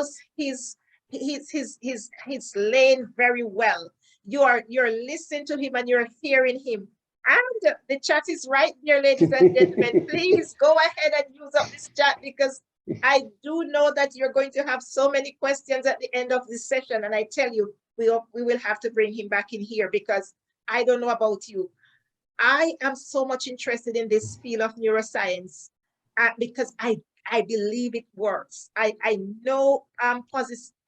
knows his lane very well. You're listening to him and you're hearing him. And the chat is right there, ladies and gentlemen. Please go ahead and use up this chat, because I do know that you're going to have so many questions at the end of this session. And I tell you, we will have to bring him back in here, because I don't know about you. I am so much interested in this field of neuroscience because I believe it works. I know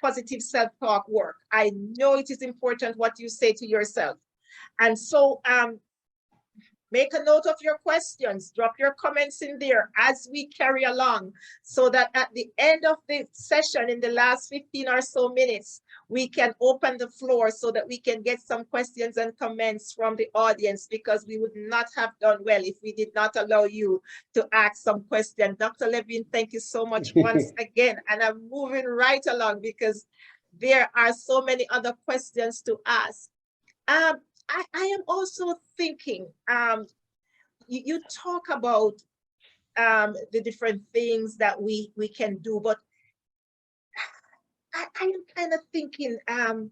positive self-talk work. I know it is important what you say to yourself. And so make a note of your questions, drop your comments in there as we carry along, so that at the end of the session, in the last 15 or so minutes, we can open the floor so that we can get some questions and comments from the audience, because we would not have done well if we did not allow you to ask some questions. Dr. Levine, thank you so much once again. And I'm moving right along because there are so many other questions to ask. I am also thinking, you talk about the different things that we can do, but I am kind of thinking, can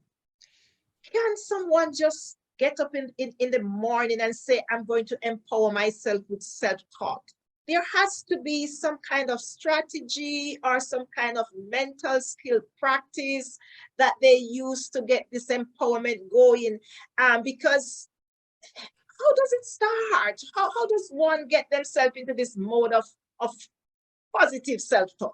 someone just get up in the morning and say, I'm going to empower myself with self-talk? There has to be some kind of strategy or some kind of mental skill practice that they use to get this empowerment going, because how does it start? How does one get themselves into this mode of positive self-talk?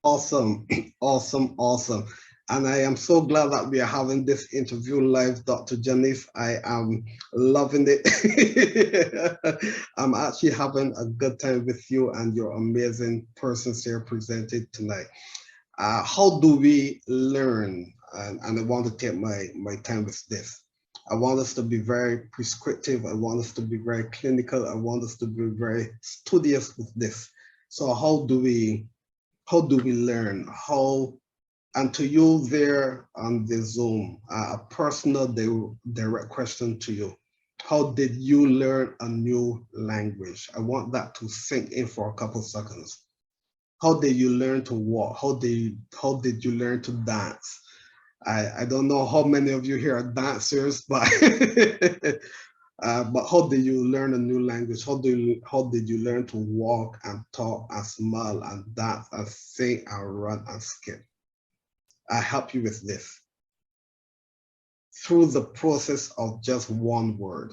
Awesome, awesome. And I am so glad that we are having this interview live, Dr. Janice. I am loving it. I'm actually having a good time with you and your amazing persons here presented tonight. How do we learn? And I want to take my time with this. I want us to be very prescriptive. I want us to be very clinical. I want us to be very studious with this. So how do we learn? And to you there on the Zoom, a personal direct question to you. How did you learn a new language? I want that to sink in for a couple seconds. How did you learn to walk? How did you learn to dance? I don't know how many of you here are dancers, but but how did you learn a new language? How did you learn to walk and talk and smile and dance and sing and run and skip? I help you with this through the process of just one word.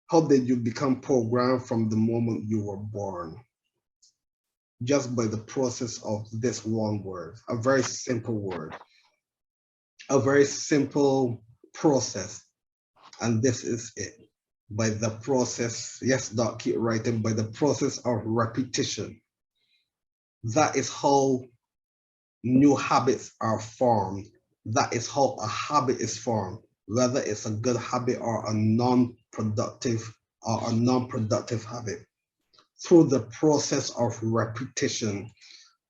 How did you become programmed from the moment you were born? Just by the process of this one word, a very simple word, a very simple process. And this is it. By the process, yes, Doc, keep writing, by the process of repetition. That is how new habits are formed. That is how a habit is formed, whether it's a good habit or a non-productive habit. Through the process of repetition,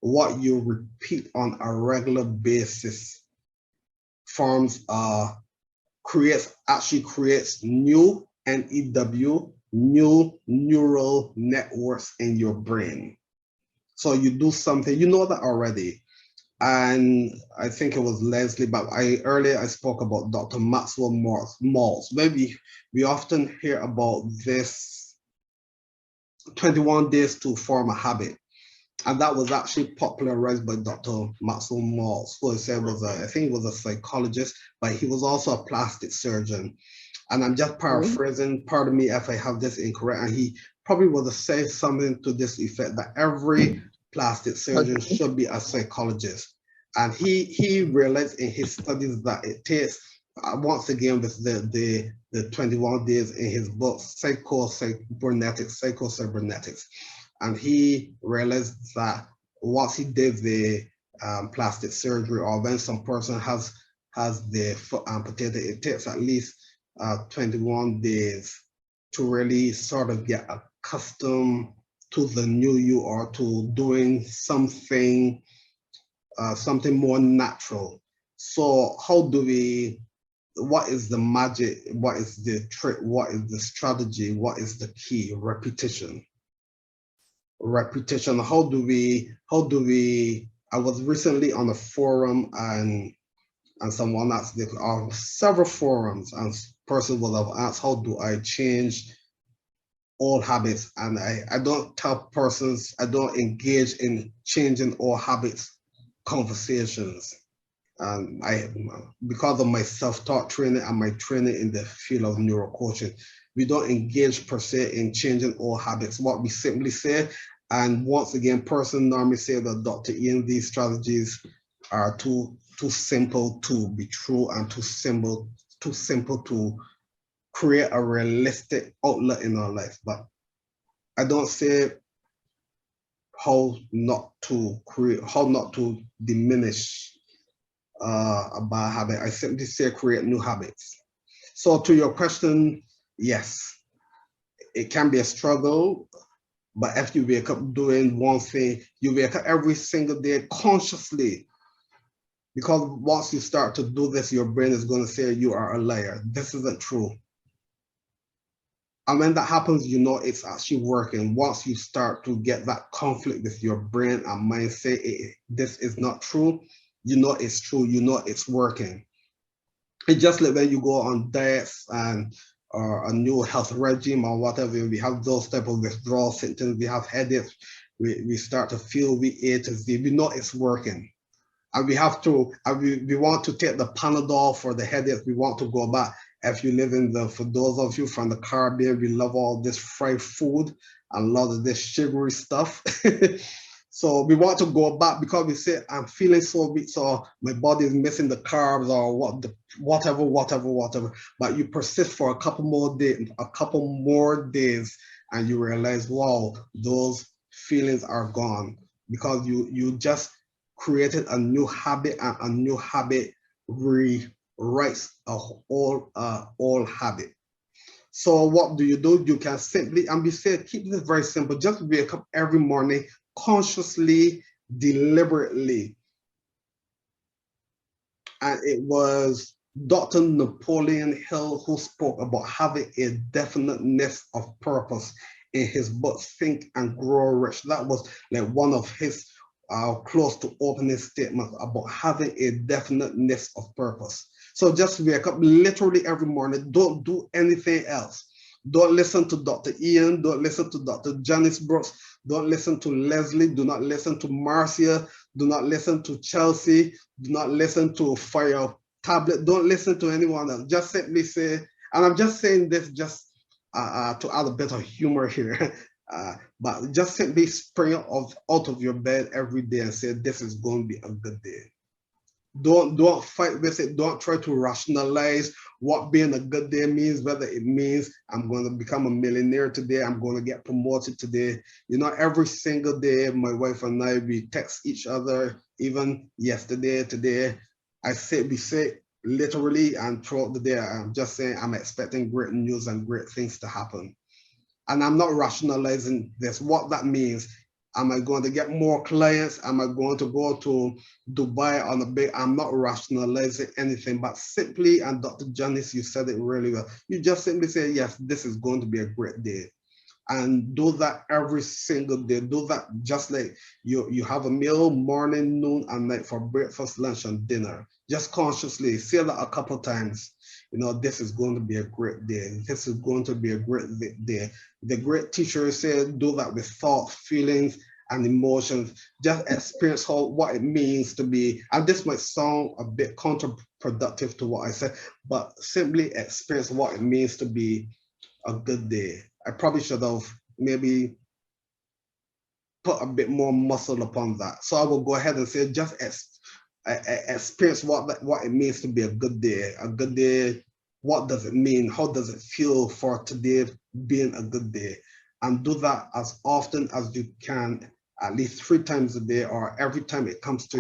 what you repeat on a regular basis creates new NEW, new neural networks in your brain. So you do something, you know that already. And I think it was Leslie, but earlier I spoke about Dr. Maxwell Maltz. Maybe we often hear about this 21 days to form a habit. And that was actually popularized by Dr. Maxwell Maltz, who I said I think he was a psychologist, but he was also a plastic surgeon. And I'm just paraphrasing, pardon me if I have this incorrect, and he probably would have said something to this effect, that every plastic surgeon should be a psychologist. And he realized in his studies that it takes, once again with the 21 days in his book, Psycho-Cybernetics, and he realized that once he did the plastic surgery, or when some person has the foot amputated, it takes at least 21 days to really sort of get accustomed to the new you, or to doing something more natural. So what is the magic? What is the trick? What is the strategy? What is the key? Repetition. How do we I was recently on a forum and someone asked, there are several forums and person will have asked, how do I change old habits? And I don't tell persons, I don't engage in changing old habits conversations. And because of my self-taught training and my training in the field of neurocoaching, we don't engage per se in changing old habits. What we simply say, and once again, person normally say that Dr. Ian, these strategies are too simple to be true and too simple to create a realistic outlet in our life. But I don't say how not to diminish a bad habit. I simply say create new habits. So to your question, yes, it can be a struggle, but if you wake up doing one thing, you wake up every single day consciously, because once you start to do this, your brain is going to say you are a liar. This isn't true. And when that happens, you know it's actually working. Once you start to get that conflict with your brain and mind, say this is not true, you know it's true, you know it's working. It's just like when you go on diets and or a new health regime or whatever, we have those type of withdrawal symptoms, we have headaches, we start to feel we A to Z, we know it's working. And we have to, we want to take the Panadol for the headache, we want to go back. If you live in for those of you from the Caribbean, we love all this fried food and a lot of this sugary stuff. So we want to go back because we say, I'm feeling so weak, so my body is missing the carbs or whatever. But you persist for a couple more days, and you realize, wow, those feelings are gone because you just created a new habit, and a new habit rewrites a old habit. So what do? You can simply, and we say, keep this very simple, just wake up every morning consciously, deliberately. And it was Dr. Napoleon Hill who spoke about having a definiteness of purpose in his book, Think and Grow Rich. That was like one of his close to opening statements about having a definiteness of purpose. So just wake up literally every morning. Don't do anything else. Don't listen to Dr. Ian. Don't listen to Dr. Janice Brooks. Don't listen to Leslie. Do not listen to Marcia. Do not listen to Chelsea. Do not listen to Fire Tablet. Don't listen to anyone else. Just simply say, and I'm just saying this just to add a bit of humor here, but just simply spring out of your bed every day and say, this is going to be a good day. Don't fight with it. Don't try to rationalize what being a good day means, whether it means I'm going to become a millionaire today, I'm going to get promoted today. You know, every single day, my wife and I, we text each other, even yesterday, today. We say literally, and throughout the day, I'm just saying I'm expecting great news and great things to happen. And I'm not rationalizing this. What that means, am I going to get more clients? Am I going to go to Dubai on a big? I'm not rationalizing anything, but simply, and Dr. Janice, you said it really well. You just simply say, yes, this is going to be a great day. And do that every single day. Do that just like you have a meal, morning, noon, and night for breakfast, lunch, and dinner. Just consciously say that a couple times. You know, this is going to be a great day. This is going to be a great day. The great teacher said, do that with thoughts, feelings, and emotions. Just experience what it means to be, and this might sound a bit counterproductive to what I said, but simply experience what it means to be a good day. I probably should have maybe put a bit more muscle upon that. So I will go ahead and say, just experience what it means to be a good day. A good day, what does it mean? How does it feel for today being a good day? And do that as often as you can, at least 3 times a day, or every time it comes to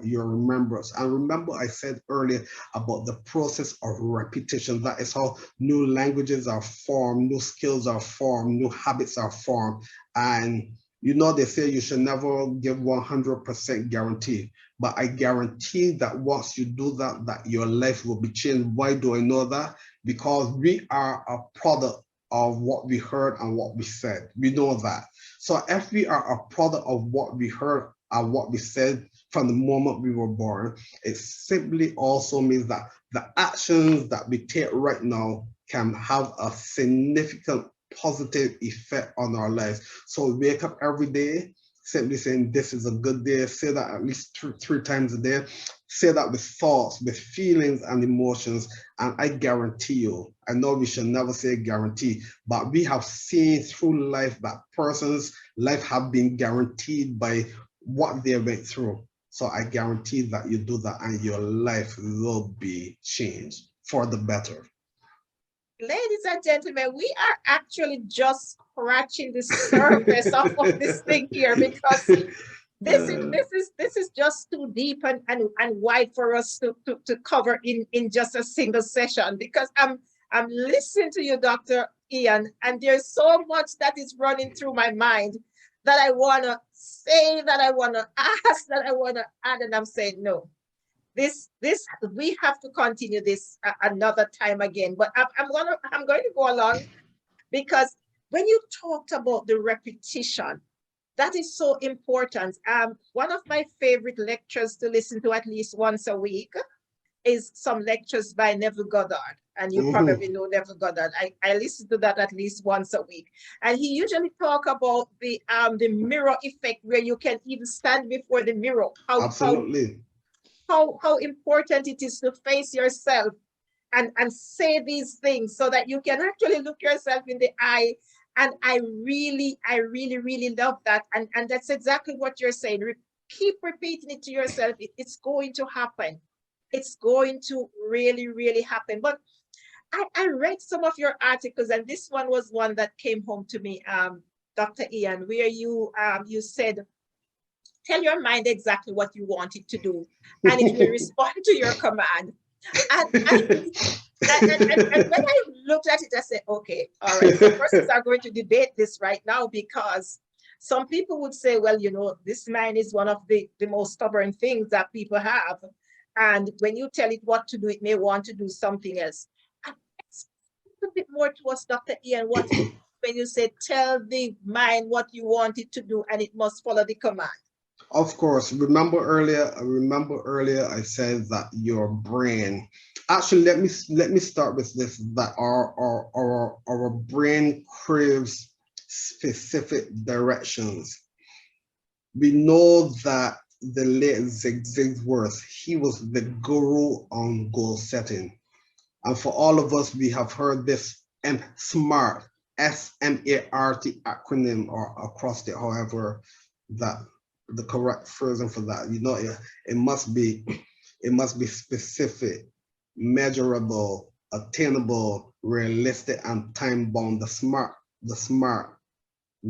your remembrance. And remember, I said earlier about the process of repetition. That is how new languages are formed, new skills are formed, new habits are formed. And you know, they say you should never give 100% guarantee, but I guarantee that once you do that, that your life will be changed. Why do I know that? Because we are a product of what we heard and what we said. We know that. So if we are a product of what we heard and what we said, from the moment we were born. It simply also means that the actions that we take right now can have a significant positive effect on our lives. So wake up every day simply saying this is a good day. Say that at least three times a day. Say that with thoughts, with feelings and emotions. And I guarantee you, I know we should never say guarantee, but we have seen through life that persons' life have been guaranteed by what they went through. So I guarantee that you do that and your life will be changed for the better. Ladies and gentlemen, we are actually just scratching the surface of this thing here, because this is just too deep and wide for us to cover in just a single session, because I'm listening to you, Dr. Ian, and there's so much that is running through my mind that I want to say, that I want to ask, that I want to add, and I'm saying no. This we have to continue this another time again. But I'm going to go along, because when you talked about the repetition, that is so important. One of my favorite lectures to listen to at least once a week is some lectures by Neville Goddard. And you probably know Neville Goddard. I listen to that at least once a week. And he usually talk about the mirror effect, where you can even stand before the mirror. Absolutely. How important it is to face yourself and say these things, so that you can actually look yourself in the eye. And I really love that. And that's exactly what you're saying. Keep repeating it to yourself. It's going to happen. It's going to really happen. But I read some of your articles, and this one was one that came home to me, Dr. Ian, where you said, tell your mind exactly what you want it to do, and it will respond to your command. And when I looked at it, I said, okay, all right, so persons are going to debate this right now, because some people would say, well, this mind is one of the most stubborn things that people have. And when you tell it what to do, it may want to do something else. And a bit more to us, Dr. Ian, what when you say tell the mind what you want it to do and it must follow the command. Of course, remember earlier I said that your brain, actually let me start with this, that our brain craves specific directions. We know that the late Zig Ziglar's, he was the guru on goal setting. And for all of us, we have heard this SMART, SMART acronym, or acrostic, however that the correct version for that. It must be specific, measurable, attainable, realistic, and time bound. The SMART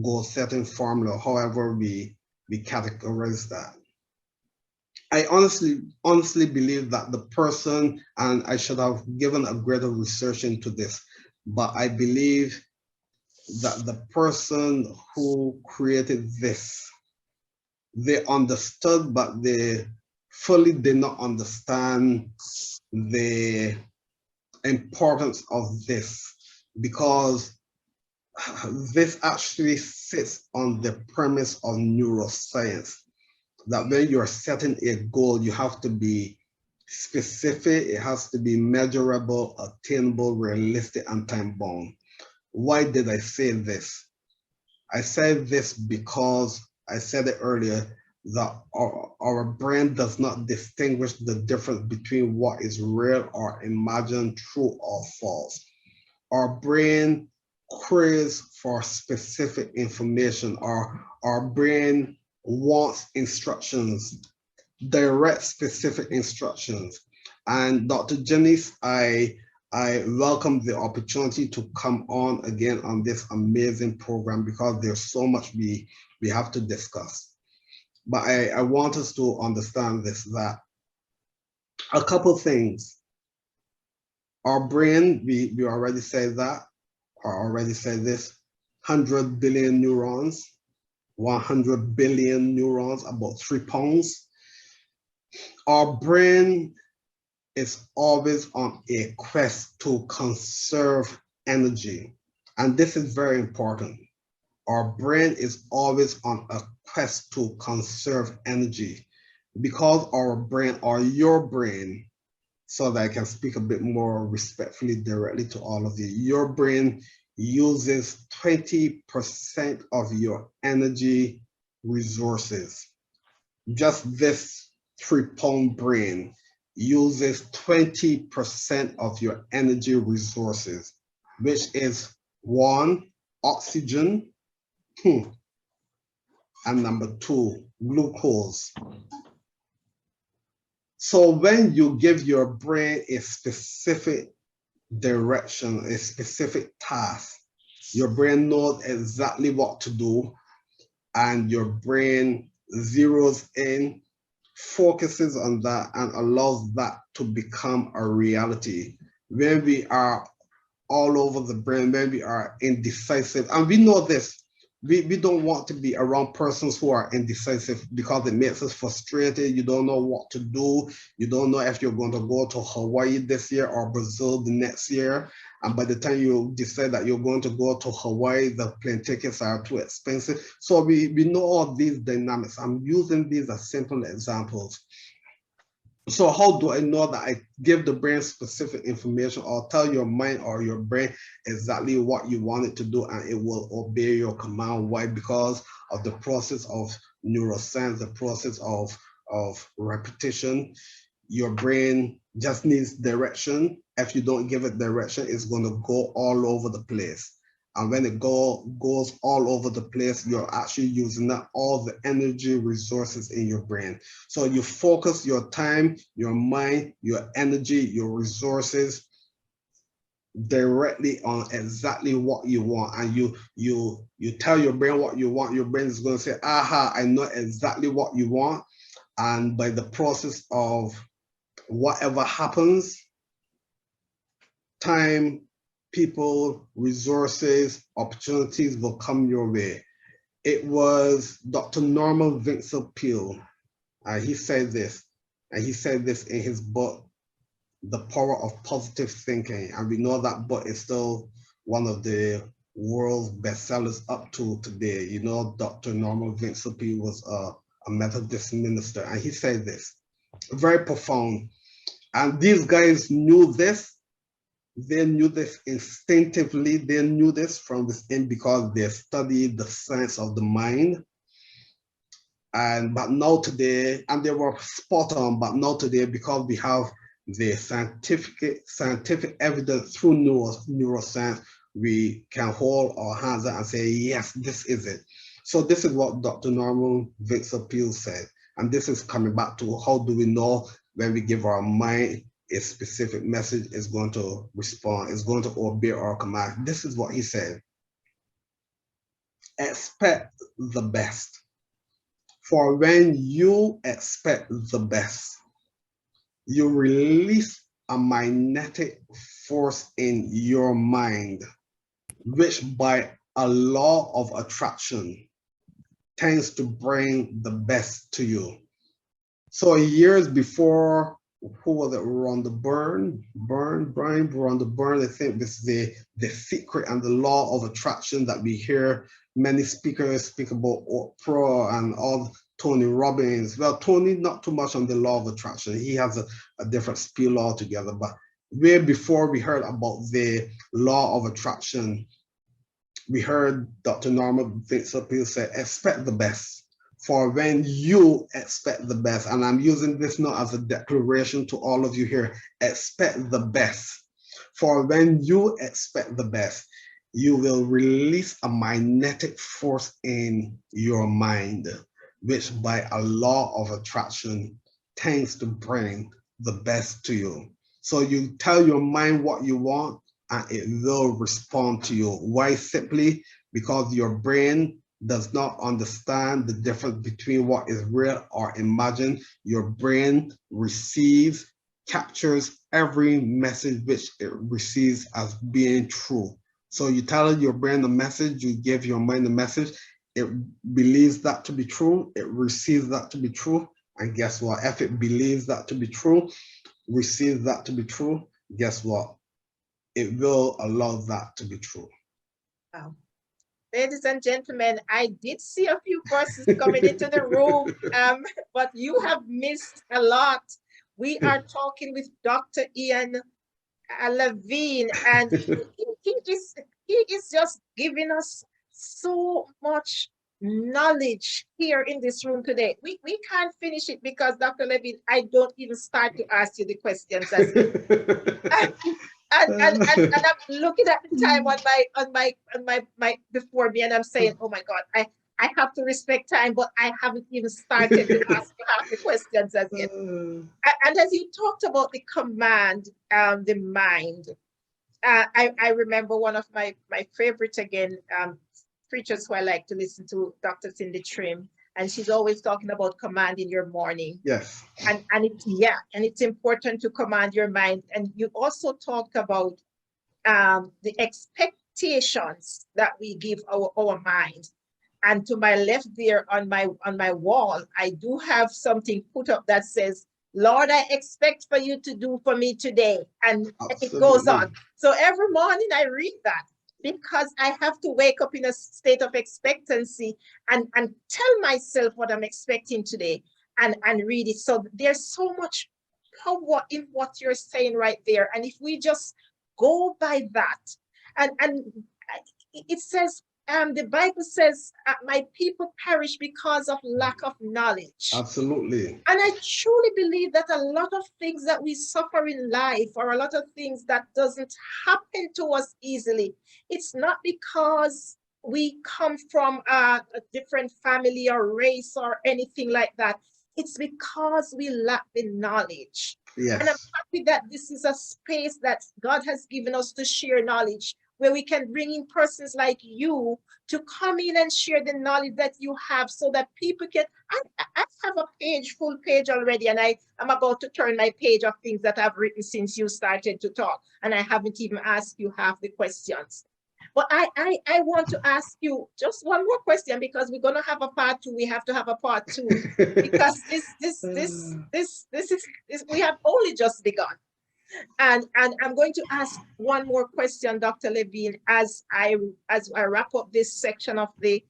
goal setting formula, however we categorize that. I honestly believe that the person, and I should have given a greater research into this, but I believe that the person who created this, they understood, but they fully did not understand the importance of this, because this actually sits on the premise of neuroscience, that when you're setting a goal, you have to be specific, it has to be measurable, attainable, realistic, and time bound. Why did I say this? I said this because I said it earlier, that our brain does not distinguish the difference between what is real or imagined, true or false. Our brain craves for specific information. Our brain wants instructions, direct, specific instructions. And Dr. Janice, I welcome the opportunity to come on again on this amazing program, because there's so much we have to discuss. But I want us to understand this, that a couple things. Our brain, we already said that, or already said this, 100 billion neurons, 100 billion neurons, about 3 pounds. Our brain is always on a quest to conserve energy. And this is very important. Our brain is always on a quest to conserve energy. because our brain, or your brain, so that I can speak a bit more respectfully directly to all of you, your brain uses 20% of your energy resources. Just this 3-pound brain uses 20% of your energy resources, which is 1, oxygen, and number 2, glucose. So when you give your brain a specific direction, a specific task, your brain knows exactly what to do, and your brain zeroes in, focuses on that, and allows that to become a reality. When we are all over the brain, when we are indecisive, and we know this, we don't want to be around persons who are indecisive because it makes us frustrated. You don't know what to do. You don't know if you're going to go to Hawaii this year or Brazil the next year. And by the time you decide that you're going to go to Hawaii, the plane tickets are too expensive. So we know all these dynamics. I'm using these as simple examples. So how do I know that I give the brain specific information, or tell your mind or your brain exactly what you want it to do, and it will obey your command? Why? Because of the process of neuroscience, the process of repetition. Your brain just needs direction. If you don't give it direction, it's going to go all over the place. And when it goes all over the place, you're actually using up all the energy resources in your brain. So you focus your time, your mind, your energy, your resources directly on exactly what you want, and you tell your brain what you want. Your brain is going to say, aha, I know exactly what you want. And by the process of whatever happens, time, people, resources, opportunities will come your way. It was Dr. Norman Vincent Peale. He said this, and he said this in his book, The Power of Positive Thinking. And we know that book is still one of the world's bestsellers up to today. You know, Dr. Norman Vincent Peale was a Methodist minister, and he said this, very profound. And these guys knew this. They knew this instinctively. They knew this from within because they studied the science of the mind. But now today, and they were spot on, but now today, because we have the scientific evidence through neuroscience, we can hold our hands up and say, yes, this is it. So this is what Dr. Norman Vincent Peale said. And this is coming back to how do we know when we give our mind a specific message is going to respond, is going to obey our command. This is what he said. Expect the best. For when you expect the best, you release a magnetic force in your mind, which by a law of attraction tends to bring the best to you. So years before, who was it? Rhonda Byrne, I think this is the secret and the law of attraction that we hear many speakers speak about, Oprah and all, Tony Robbins. Well, Tony, not too much on the law of attraction. He has a different spiel altogether. But way before we heard about the law of attraction, we heard Dr. Norman Vincent Peale say, expect the best. For when you expect the best, and I'm using this not as a declaration to all of you here, expect the best. For when you expect the best, you will release a magnetic force in your mind, which by a law of attraction tends to bring the best to you. So you tell your mind what you want, and it will respond to you. Why? Simply because your brain does not understand the difference between what is real or imagined. Your brain receives, captures every message which it receives as being true. So you tell your brain the message, you give your mind the message, it believes that to be true, it receives that to be true, and guess what? If it believes that to be true, receives that to be true, guess what? It will allow that to be true. Wow. ladies and gentlemen, I did see a few persons coming into the room, but you have missed a lot. We are talking with Dr. Ian Levine, and he is just giving us so much knowledge here in this room today. We can't finish it because Dr. Levine, I don't even start to ask you the questions as and I'm looking at the time on my before me, and I'm saying, oh my God, I have to respect time, but I haven't even started to ask you half the questions as yet. And as you talked about the command, the mind, I remember one of my favorites again, preachers who I like to listen to, Dr. Cindy Trim, and she's always talking about commanding your morning. Yes. And it's important to command your mind. And you also talked about the expectations that we give our mind. And to my left there on my wall, I do have something put up that says, Lord, I expect for you to do for me today. And it goes on. So every morning I read that because I have to wake up in a state of expectancy and tell myself what I'm expecting today and read it. So there's so much power in what you're saying right there. And if we just go by that, and it says, the Bible says, my people perish because of lack of knowledge. Absolutely. And I truly believe that a lot of things that we suffer in life, or a lot of things that doesn't happen to us easily, it's not because we come from a different family or race or anything like that. It's because we lack the knowledge. Yes. And I'm happy that this is a space that God has given us to share knowledge, where we can bring in persons like you to come in and share the knowledge that you have, so that people can, I have a full page already, and I'm about to turn my page of things that I've written since you started to talk, and I haven't even asked you half the questions. But I want to ask you just one more question, because we're going to have a part 2. We have to have a part 2 because this is we have only just begun. And I'm going to ask one more question, Dr. Levine, as I wrap up this section of the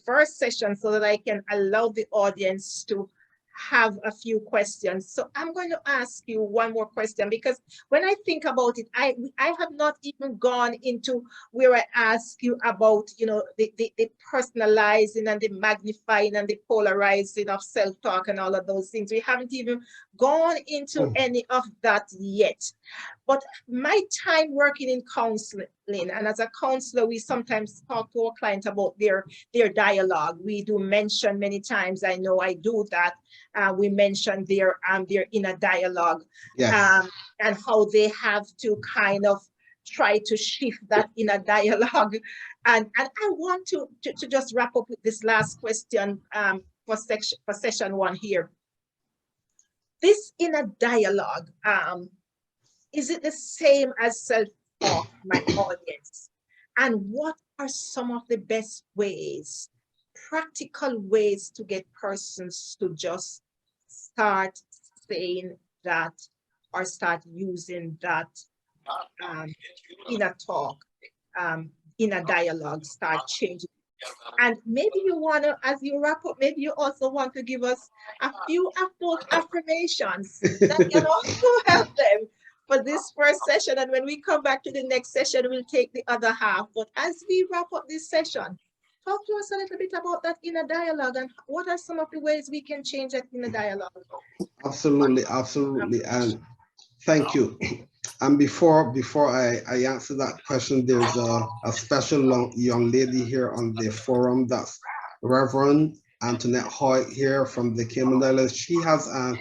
first session, so that I can allow the audience to have a few questions. So I'm going to ask you one more question, because when I think about it, I have not even gone into where I ask you about, the personalizing and the magnifying and the polarizing of self-talk and all of those things. We haven't even gone into any of that yet. But my time working in counseling, and as a counselor, we sometimes talk to our clients about their dialogue. We do mention many times, I know I do that, we mention their inner dialogue. Yes. And how they have to kind of try to shift that inner dialogue. And I want to just wrap up with this last question for session 1 here. This inner dialogue, is it the same as self-talk, my audience? And what are some of the best ways, practical ways, to get persons to just start saying that, or start using that inner talk, inner dialogue, start changing? And maybe you want to, as you wrap up, maybe you also want to give us a few of those affirmations that can also help them for this first session. And when we come back to the next session, we'll take the other half. But as we wrap up this session, talk to us a little bit about that inner dialogue, and what are some of the ways we can change that inner dialogue? Absolutely, absolutely. And thank you. And before I answer that question, there's a special young lady here on the forum. That's Reverend Antoinette Hoyt here from the Cayman Islands. She has and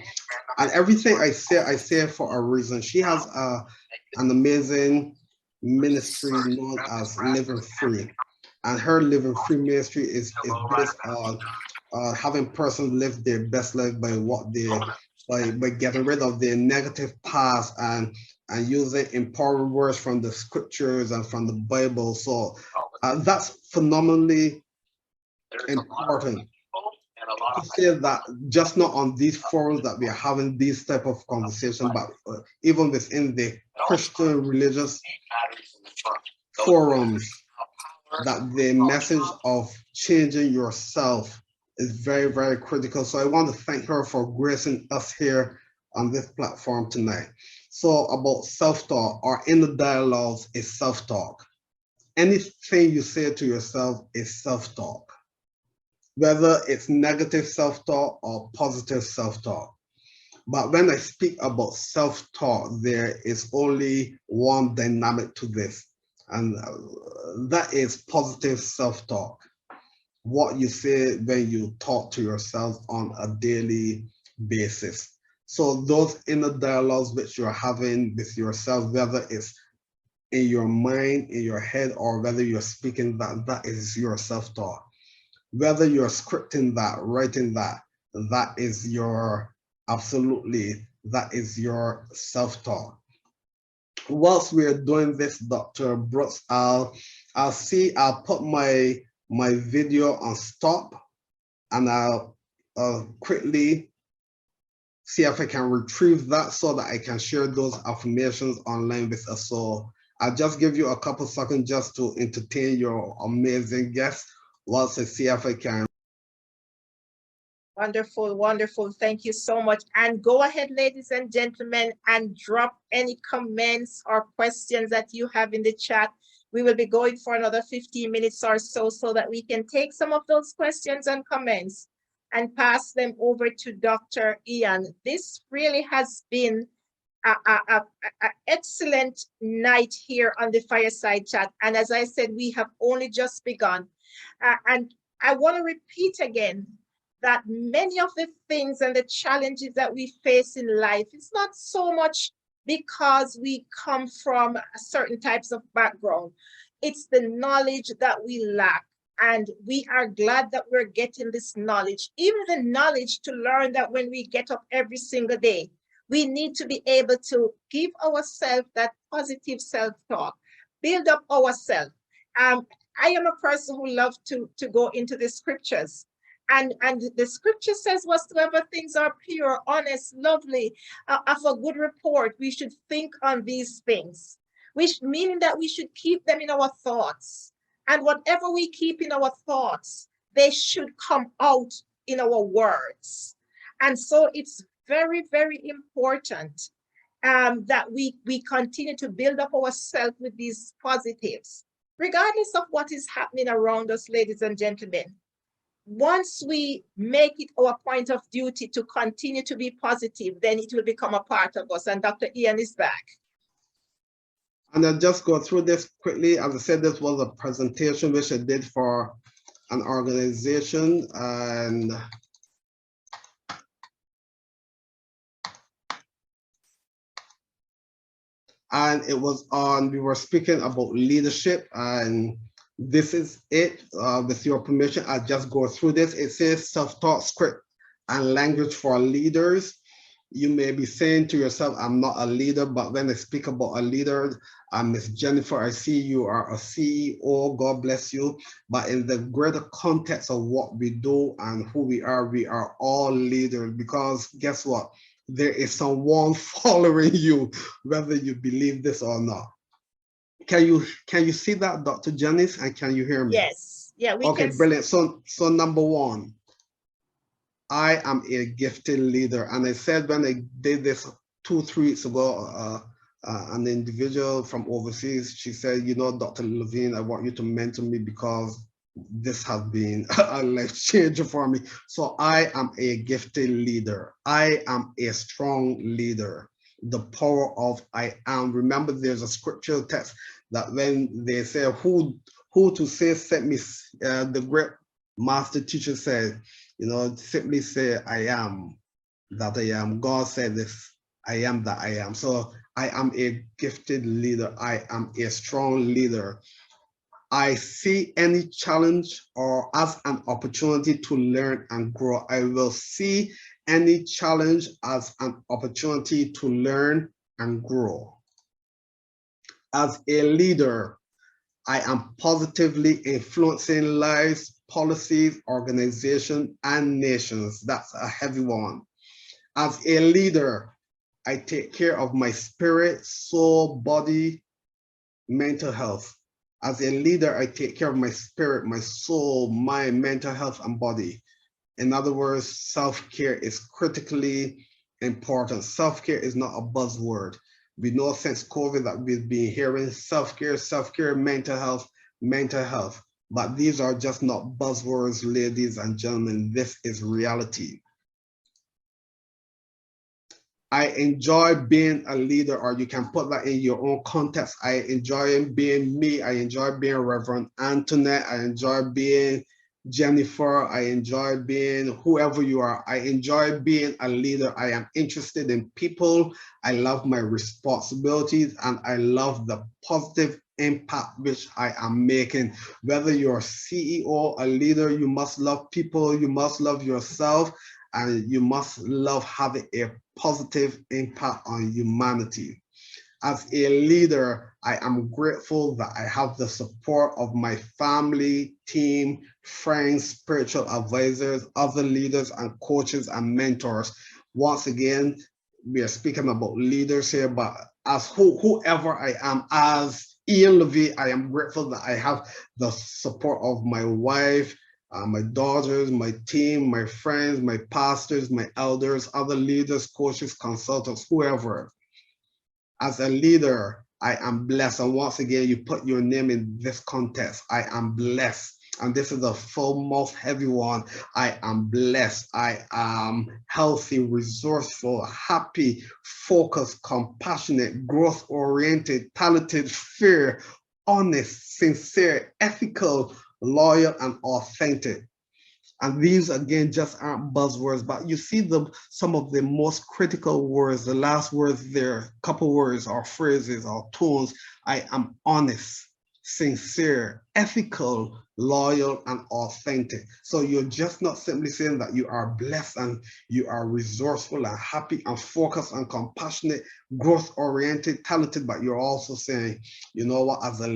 everything I say for a reason. She has an amazing ministry known as Living Free, and her Living Free ministry is based on having persons live their best life by what they by getting rid of their negative past and using empowering words from the scriptures and from the Bible. So that's phenomenally important to say that, just not on these forums that we are having these type of conversation, but even within the Christian religious forums, that the message of changing yourself is very, very critical. So I want to thank her for gracing us here on this platform tonight. So about self-talk or inner dialogues is self-talk. Anything you say to yourself is self-talk, whether it's negative self-talk or positive self-talk. But when I speak about self-talk, there is only one dynamic to this, and that is positive self-talk. What you say when you talk to yourself on a daily basis. So those inner dialogues which you're having with yourself, whether it's in your mind, in your head, or whether you're speaking that is your self-talk. Whether you're scripting that, writing that, that is your, absolutely, that is your self-talk. Whilst we're doing this, Dr. Brooks, I'll put my video on stop, and I'll quickly see if I can retrieve that so that I can share those affirmations online with us. So I'll just give you a couple seconds just to entertain your amazing guests whilst I see if I can. Wonderful, wonderful. Thank you so much. And go ahead, ladies and gentlemen, and drop any comments or questions that you have in the chat. We will be going for another 15 minutes or so that we can take some of those questions and comments and pass them over to Dr. Ian. This really has been an excellent night here on the Fireside Chat. And as I said, we have only just begun. And I want to repeat again that many of the things and the challenges that we face in life, it's not so much because we come from certain types of background. It's the knowledge that we lack. And we are glad that we're getting this knowledge, even the knowledge to learn that when we get up every single day, we need to be able to give ourselves that positive self-talk, build up ourselves. I am a person who loves to go into the scriptures. And the scripture says, whatsoever things are pure, honest, lovely, of a good report, we should think on these things, which meaning that we should keep them in our thoughts. And whatever we keep in our thoughts, they should come out in our words. And so it's very, very important that we continue to build up ourselves with these positives, regardless of what is happening around us, ladies and gentlemen. Once we make it our point of duty to continue to be positive, then it will become a part of us. And Dr. Ian is back. And I'll just go through this quickly. As I said, this was a presentation which I did for an organization, and it was on, we were speaking about leadership, and this is it. With your permission, I'll just go through this. It says self-taught script and language for leaders. You may be saying to yourself, I'm not a leader, but when I speak about a leader, Miss Jennifer, I see you are a CEO, God bless you. But in the greater context of what we do and who we are all leaders, because guess what? There is someone following you, whether you believe this or not. Can you see that, Dr. Janice, and can you hear me? Yes. Yeah, we can. Okay, brilliant. So number one, I am a gifted leader. And I said when I did this 2-3 weeks ago, an individual from overseas, she said, you know, Dr. Levine, I want you to mentor me because this has been a life changer for me. So I am a gifted leader. I am a strong leader. The power of I am. Remember, there's a scripture text that when they say, who to say sent me, the great master teacher said, you know, simply say, I am that I am. God said this, I am that I am. So I am a gifted leader. I am a strong leader. I see any challenge or as an opportunity to learn and grow. I will see any challenge as an opportunity to learn and grow. As a leader, I am positively influencing lives, policies, organizations, and nations. That's a heavy one. As a leader, I take care of my spirit, soul, body, mental health. As a leader, I take care of my spirit, my soul, mind, mental health, and body. In other words, self-care is critically important. Self-care is not a buzzword. We know since COVID that we've been hearing self-care, self-care, mental health, mental health. But these are just not buzzwords, ladies and gentlemen. This is reality. I enjoy being a leader, or you can put that in your own context. I enjoy being me. I enjoy being Reverend Antoinette. I enjoy being Jennifer. I enjoy being whoever you are. I enjoy being a leader. I am interested in people. I love my responsibilities, and I love the positive impact which I am making. Whether you're a CEO, a leader, you must love people, you must love yourself, and you must love having a positive impact on humanity. As a leader, I am grateful that I have the support of my family, team, friends, spiritual advisors, other leaders and coaches and mentors. Once again, we are speaking about leaders here, but as whoever I am, as Ian Levy, I am grateful that I have the support of my wife, my daughters, my team, my friends, my pastors, my elders, other leaders, coaches, consultants, whoever. As a leader, I am blessed. And once again, you put your name in this context. I am blessed. And this is the foremost heavy one. I am blessed. I am healthy, resourceful, happy, focused, compassionate, growth-oriented, talented, fair, honest, sincere, ethical, loyal, and authentic. And these again just aren't buzzwords, but you see some of the most critical words, the last words there, couple words or phrases or tones. I am honest, sincere, ethical, loyal, and authentic. So you're just not simply saying that you are blessed and you are resourceful and happy and focused and compassionate, growth-oriented, talented, but you're also saying, you know what, as a